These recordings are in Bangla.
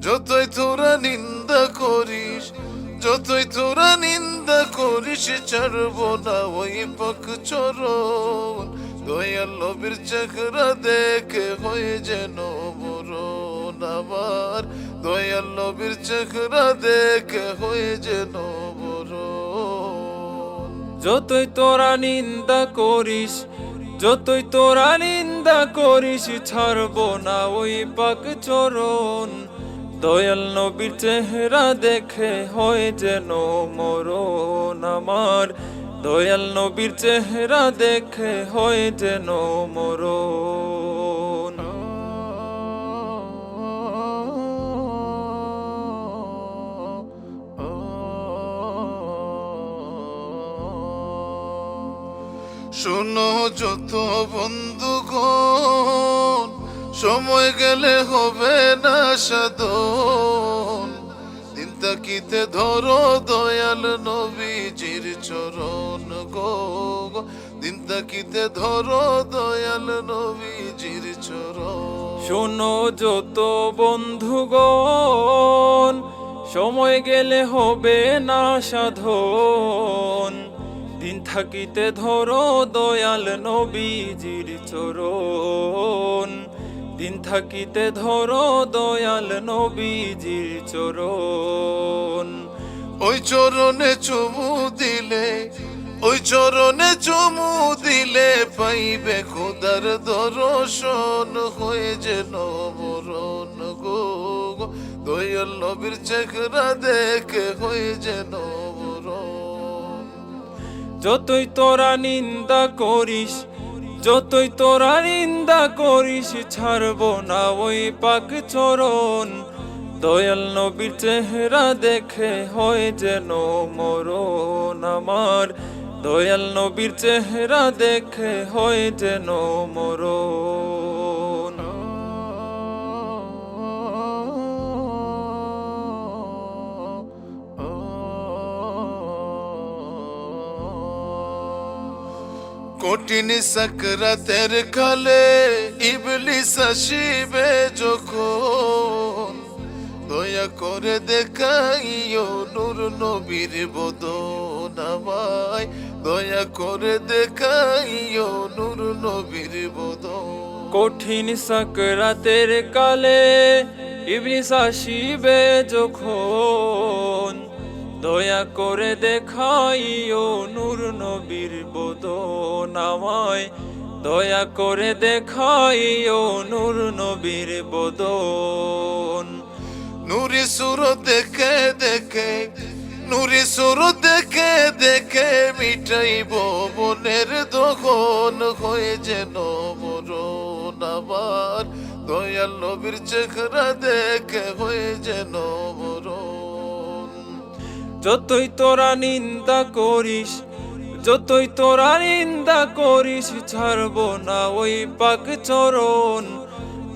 যতই তোরা নিন্দা করিস, যতই তোরা নিন্দা করিস, ছাড়বো না ওই পাক চরণ। দয়াল নবীর চেহারা দেখে হয়ে যেন মরণ আমার, দয়াল নবীর চেহারা দেখে হয়ে যেন মরণ। যতই তোরা নিন্দা করিস, যতই তোরা নিন্দা করিস, ছাড়বো না ওই পাক চরণ। দয়াল নবীর চেহারা দেখে হয় যেন মরণ আমার, দয়াল নবীর চেহারা দেখে হয় যেন মরণ। শোনো যত বন্ধুগণ, সময় গেলে হবে না সাধন। দিন তাকিতে ধরো দয়াল নবীজির চরণ গো, দিন তাকিতে ধরো দয়াল নবীজির চরণ। শোনো যত বন্ধুগণ, সময় গেলে হবে না সাধন। দিন থাকিতে ধরো দয়াল নবীজির চরণ, দিন থাকিতে ধরো দয়াল নবীজির চরণ। ওই চরণে চুমু দিলে, ওই চরণে চুমু দিলে, পাইবে খোদার দর্শন, হয়ে যেন মরণ গো। দয়াল নবীর চেহারা দেখে হয়ে যেন মরণ। যতই তোরা নিন্দা করিস, যতই তোরা নিন্দা করিস, ছাড়বো না ওই পাক চরণ। দয়াল নবীর চেহারা দেখে হয় যেন মরণ আমার, দয়াল নবীর চেহারা দেখে হয় যেন মরণ। কঠিন সাকরাতের কালে ইবলিস আসিবে যখন, দয়া করে দেখাইও নূর নবীর বদন আমায়, দয়া করে দেখাইও নূর নবীর বদন। কঠিন সাকরাতের কালে ইবলিস আসিবে যখন, দয়া করে দেখাইও নূর নবীর বদন আমায়, দয়া করে দেখাইও নূর নবীর বদন। নূরি সুর দেখে দেখে, নূরি সুর দেখে দেখে, মিটাইব মনের দহন, হয়ে যেন মরণ আমার, দয়াল নবীর চেহারা দেখে হয়ে যেন মরণ। যতই তোরা নিন্দা করিস, যতই তোরা নিন্দা করিস, ছাড়বো না ওই পাক চরণ।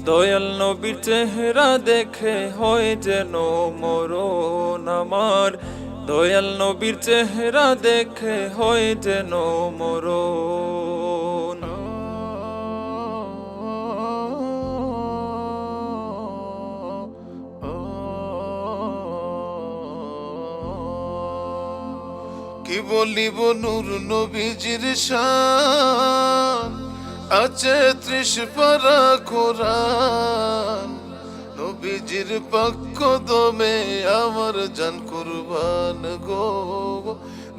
দয়াল নবীর চেহারা দেখে হয় যেন মরণ আমার, দয়াল নবীর চেহারা দেখে হয় যেন মরণ। কি বলিব নূর নবীজির শান, আছে 30 পারা কোরআন। নবীজির পাক কদমে আমার জান কুরবান গো,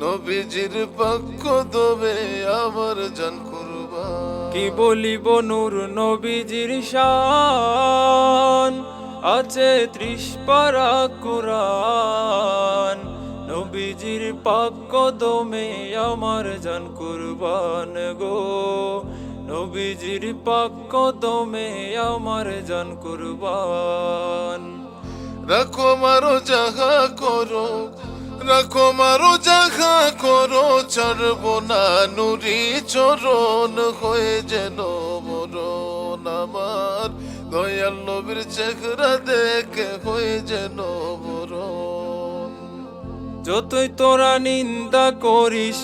নবীজির পাক কদমে আমার জান কুরবান। কি বলিব নূর নবীজির শান, আছে 30 পারা কুরআন। নবীজির পাক কদমে আমার জান কুরবান গো, নবীজির পাক কদমে আমার জান কুরবান। রাখো মারো যাহা করো, রাখো মারো যাহা করো, ছাড়বো না নুরি চরণ, হয়ে যেন মরণ আমার, দয়াল নবীর চেহারা দেখে হয়ে যেন মরণ। যতই তোরা নিন্দা করিস,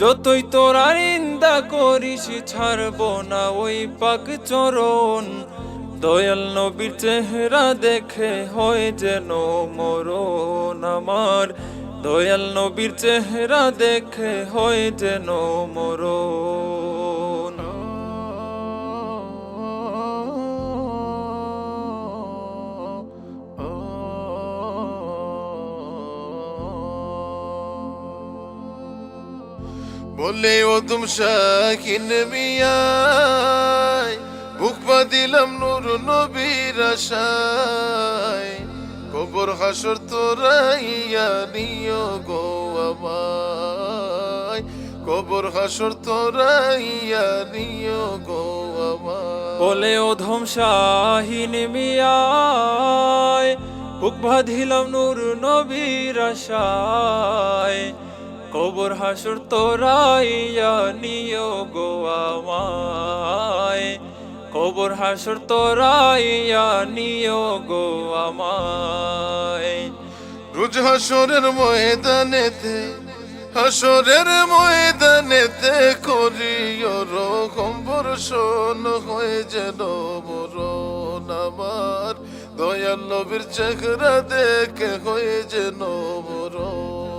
যতই তোরা নিন্দা করিস, ছাড়বো না ওই পাক চরণ। দয়াল নবীর চেহারা দেখে হয় যেন মরণ আমার, দয়াল নবীর চেহারা দেখে হয় যেন মরণ। বলে ওদম শাহিন মিয়ায় বুক বাঁধিলাম নূর নবীর আশায়, কবর হাসর তোরাইয়া নিও গো আমায়, কবর হাসর তোরাইয়া নিও গো আমায়। বলে অধম শাহিন মিয়ায় বুক বাঁধিলাম নূর নবীর আশায়, কবর হাসর তোরাইয়া নিও গো আমায়, কবর হাসর তোরাইয়া নিও গো আমায়। রোজ হাসরের ময়দানেতে, হাসরের ময়দানেতে করিও রকম বর্ষণ হয়ে যেন মরণ আমার, দয়াল নবীর চেহারা দেখে হয়ে যেন মরণ।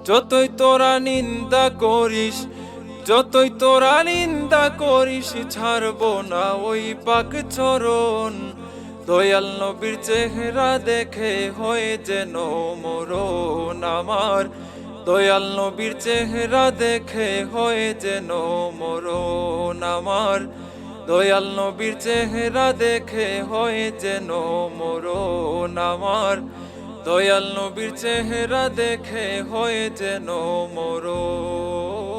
যতই তোরা নিন্দা করিস, যতই তোরা নিন্দা করিস, ছাড়বো না ওই পাক চরণ, দয়াল নবীর চেহারা দেখে হয়ে যেন মরণ আমার, দয়াল নবীর চেহারা দেখে হয়ে যেন মরণ আমার, দয়াল নবীর চেহারা দেখে হয়ে যেন মরণ আমার, দয়াল নবীর চেহারা দেখে হয়ে যেন মরণ।